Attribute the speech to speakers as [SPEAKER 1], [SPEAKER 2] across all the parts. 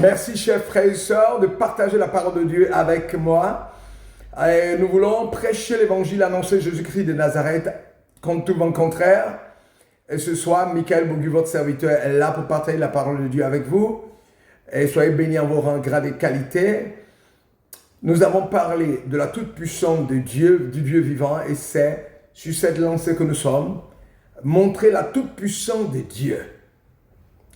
[SPEAKER 1] Merci, chers frères et sœurs, de partager la parole de Dieu avec moi. Et nous voulons prêcher l'évangile, annoncer Jésus-Christ de Nazareth contre tout vent contraire. Et ce soir, Michael Bourgu, votre serviteur, est là pour partager la parole de Dieu avec vous. Et soyez bénis en vos rangs, grades et qualités. Nous avons parlé de la toute-puissance de Dieu, du Dieu vivant, et c'est sur cette lancée que nous sommes, montrer la toute-puissance de Dieu.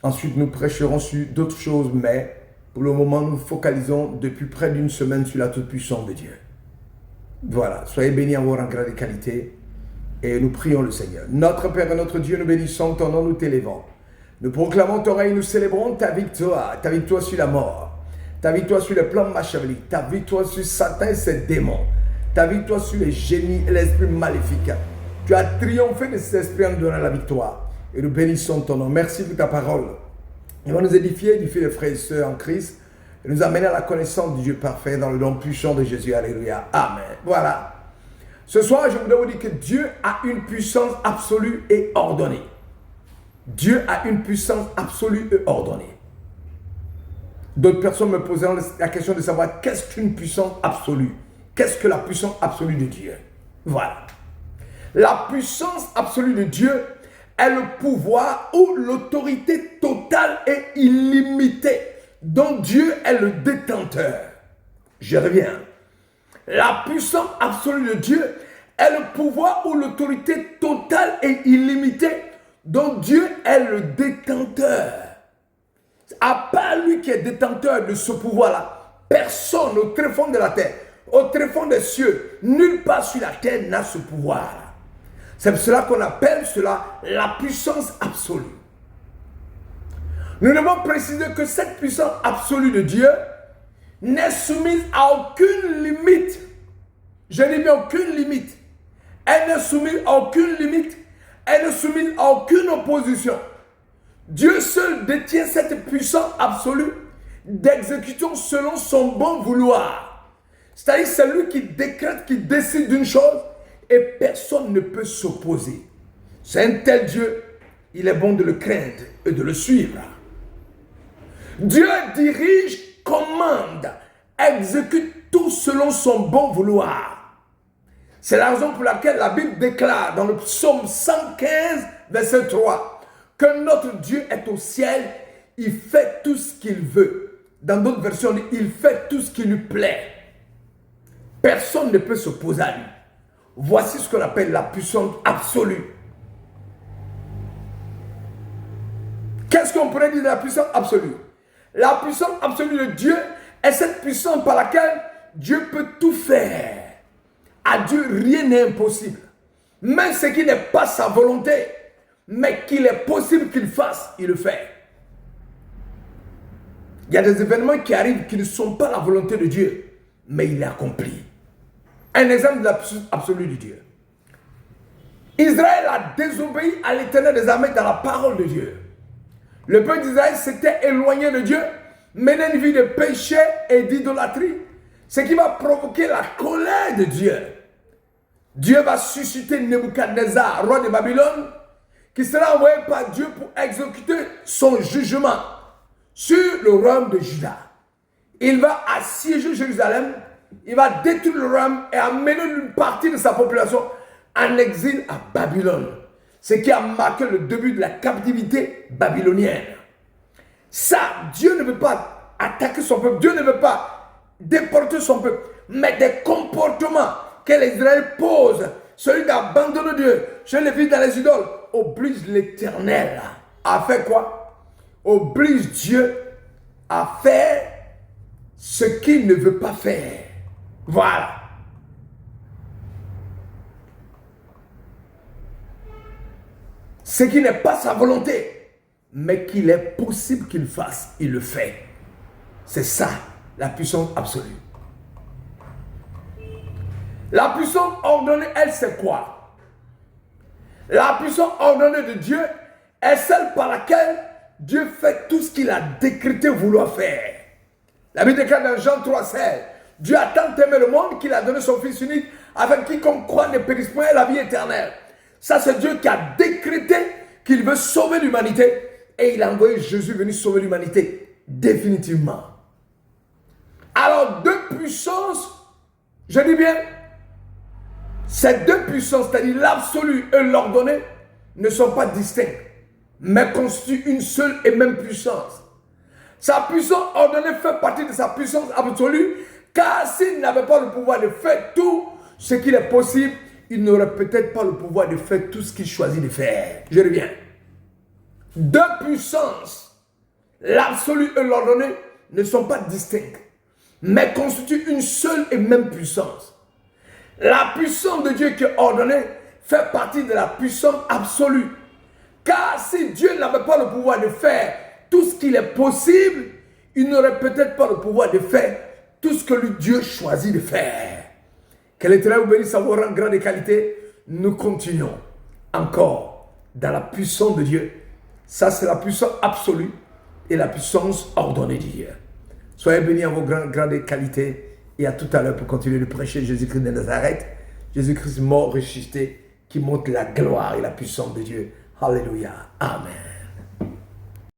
[SPEAKER 1] Ensuite, nous prêcherons sur d'autres choses, mais pour le moment, nous focalisons depuis près d'une semaine sur la toute-puissance de Dieu. Voilà, soyez bénis en vos rangs, grades et qualités, et nous prions le Seigneur. Notre Père et notre Dieu, nous bénissons ton nom, nous t'élévons. Nous proclamons ton règne, nous célébrons ta victoire sur la mort, ta victoire sur le plan machiavélique, ta victoire sur Satan et ses démons, ta victoire sur les génies et l'esprit maléfique. Tu as triomphé de ces esprits en donnant la victoire. Et nous bénissons ton nom. Merci pour ta parole. Il va nous édifier les frères et sœurs en Christ et nous amener à la connaissance du Dieu parfait dans le nom puissant de Jésus. Alléluia. Amen. Voilà. Ce soir, je voudrais vous dire que Dieu a une puissance absolue et ordonnée. Dieu a une puissance absolue et ordonnée. D'autres personnes me poseront la question de savoir qu'est-ce qu'une puissance absolue? Qu'est-ce que la puissance absolue de Dieu? Voilà. La puissance absolue de Dieu est le pouvoir ou l'autorité totale et illimitée dont Dieu est le détenteur. Je reviens. La puissance absolue de Dieu est le pouvoir ou l'autorité totale et illimitée dont Dieu est le détenteur. À part lui qui est détenteur de ce pouvoir-là, personne au tréfonds de la terre, au tréfonds des cieux, nulle part sur la terre n'a ce pouvoir-là. C'est pour cela qu'on appelle cela la puissance absolue. Nous devons préciser que cette puissance absolue de Dieu n'est soumise à aucune limite. Je dis bien aucune limite. Elle n'est soumise à aucune limite. Elle n'est soumise à aucune opposition. Dieu seul détient cette puissance absolue d'exécution selon son bon vouloir. C'est-à-dire c'est lui qui décrète, qui décide d'une chose et personne ne peut s'opposer. C'est un tel Dieu, il est bon de le craindre et de le suivre. Dieu dirige, commande, exécute tout selon son bon vouloir. C'est la raison pour laquelle la Bible déclare dans le psaume 115, verset 3, que notre Dieu est au ciel, il fait tout ce qu'il veut. Dans d'autres versions, il fait tout ce qui lui plaît. Personne ne peut s'opposer à lui. Voici ce qu'on appelle la puissance absolue. Qu'est-ce qu'on pourrait dire de la puissance absolue? La puissance absolue de Dieu est cette puissance par laquelle Dieu peut tout faire. À Dieu, rien n'est impossible. Même ce qui n'est pas sa volonté, mais qu'il est possible qu'il fasse, il le fait. Il y a des événements qui arrivent qui ne sont pas la volonté de Dieu, mais il est accompli. Un exemple de la puissance absolue de Dieu. Israël a désobéi à l'Éternel des armées dans la parole de Dieu. Le peuple d'Israël s'était éloigné de Dieu, menait une vie de péché et d'idolâtrie, ce qui va provoquer la colère de Dieu. Dieu va susciter Nebuchadnezzar, roi de Babylone, qui sera envoyé par Dieu pour exécuter son jugement sur le royaume de Juda. Il va assiéger Jérusalem, il va détruire le royaume et amener une partie de sa population en exil à Babylone. Ce qui a marqué le début de la captivité babylonienne. Ça, Dieu ne veut pas attaquer son peuple, Dieu ne veut pas déporter son peuple, mais des comportements que les Israéliens posent, celui d'abandonner Dieu, chez les filles dans les idoles, oblige l'Éternel à faire quoi? Oblige Dieu à faire ce qu'il ne veut pas faire. Voilà. Ce qui n'est pas sa volonté, mais qu'il est possible qu'il fasse, il le fait. C'est ça, la puissance absolue. La puissance ordonnée, elle, c'est quoi? La puissance ordonnée de Dieu est celle par laquelle Dieu fait tout ce qu'il a décrété vouloir faire. La Bible déclare dans Jean 3,16, Dieu a tant aimé le monde qu'il a donné son Fils unique afin que quiconque croit ne périsse point et la vie éternelle. Ça, c'est Dieu qui a décrété qu'il veut sauver l'humanité et il a envoyé Jésus venir sauver l'humanité. définitivement. Alors, deux puissances, je dis bien, ces deux puissances, c'est-à-dire l'absolu et l'ordonné, ne sont pas distinctes, mais constituent une seule et même puissance. Sa puissance ordonnée fait partie de sa puissance absolue, car s'il n'avait pas le pouvoir de faire tout ce qu'il est possible, il n'aurait peut-être pas le pouvoir de faire tout ce qu'il choisit de faire. Je reviens. Deux puissances, l'absolu et l'ordonné, ne sont pas distinctes, mais constituent une seule et même puissance. La puissance de Dieu qui est ordonnée fait partie de la puissance absolue. Car si Dieu n'avait pas le pouvoir de faire tout ce qu'il est possible, il n'aurait peut-être pas le pouvoir de faire tout ce que Dieu choisit de faire. Que l'Éternel vous bénisse à vos rangs, grande qualité. Nous continuons encore dans la puissance de Dieu. Ça, c'est la puissance absolue et la puissance ordonnée de Dieu. Soyez bénis à vos grandes qualités et à tout à l'heure pour continuer de prêcher Jésus-Christ de Nazareth. Jésus-Christ mort, ressuscité, qui montre la gloire et la puissance de Dieu. Alléluia. Amen.